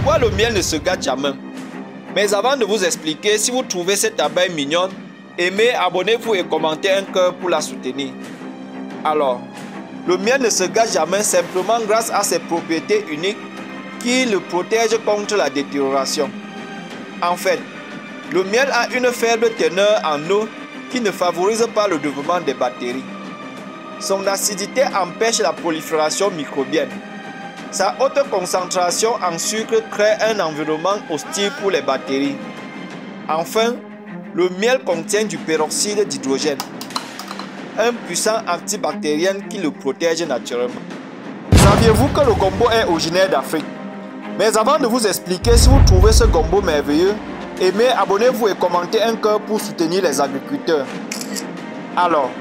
Pourquoi le miel ne se gâte jamais? Mais avant de vous expliquer, si vous trouvez cette abeille mignonne, aimez, abonnez-vous et commentez un cœur pour la soutenir. Alors, le miel ne se gâte jamais simplement grâce à ses propriétés uniques qui le protègent contre la détérioration. En fait, le miel a une faible teneur en eau qui ne favorise pas le développement des bactéries. Son acidité empêche la prolifération microbienne. Sa haute concentration en sucre crée un environnement hostile pour les bactéries. Enfin, le miel contient du peroxyde d'hydrogène, un puissant antibactérien qui le protège naturellement. Saviez-vous que le gombo est originaire d'Afrique? Mais avant de vous expliquer, si vous trouvez ce gombo merveilleux, aimez, abonnez-vous et commentez un cœur pour soutenir les agriculteurs. Alors,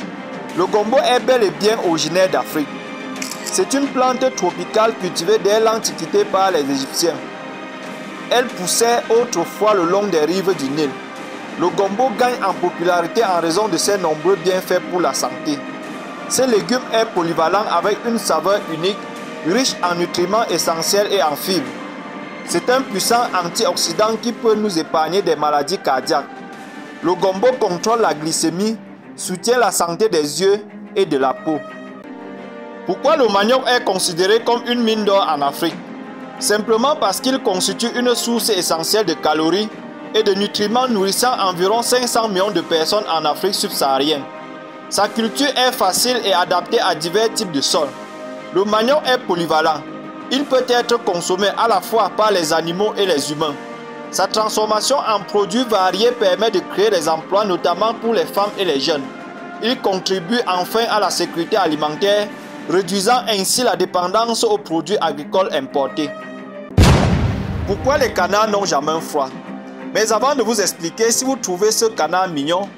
le gombo est bel et bien originaire d'Afrique. C'est une plante tropicale cultivée dès l'Antiquité par les Égyptiens. Elle poussait autrefois le long des rives du Nil. Le gombo gagne en popularité en raison de ses nombreux bienfaits pour la santé. Ce légume est polyvalent avec une saveur unique, riche en nutriments essentiels et en fibres. C'est un puissant antioxydant qui peut nous épargner des maladies cardiaques. Le gombo contrôle la glycémie, soutient la santé des yeux et de la peau. Pourquoi le manioc est considéré comme une mine d'or en Afrique? Simplement parce qu'il constitue une source essentielle de calories et de nutriments nourrissant environ 500 millions de personnes en Afrique subsaharienne. Sa culture est facile et adaptée à divers types de sols. Le manioc est polyvalent. Il peut être consommé à la fois par les animaux et les humains. Sa transformation en produits variés permet de créer des emplois, notamment pour les femmes et les jeunes. Il contribue enfin à la sécurité alimentaire, réduisant ainsi la dépendance aux produits agricoles importés. Pourquoi les canards n'ont jamais froid? Mais avant de vous expliquer, si vous trouvez ce canard mignon,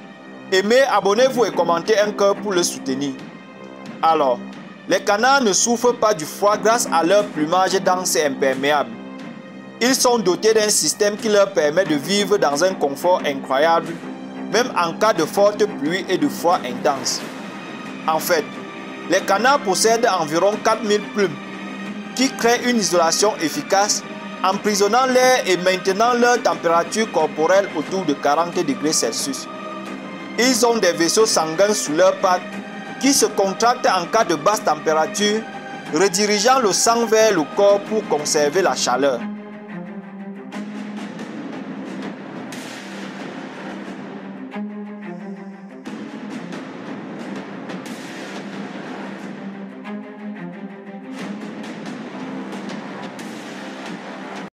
aimez, abonnez-vous et commentez un cœur pour le soutenir. Alors, les canards ne souffrent pas du froid grâce à leur plumage dense et imperméable. Ils sont dotés d'un système qui leur permet de vivre dans un confort incroyable, même en cas de forte pluie et de froid intense. En fait, les canards possèdent environ 4000 plumes qui créent une isolation efficace, emprisonnant l'air et maintenant leur température corporelle autour de 40 degrés Celsius. Ils ont des vaisseaux sanguins sous leurs pattes qui se contractent en cas de basse température, redirigeant le sang vers le corps pour conserver la chaleur.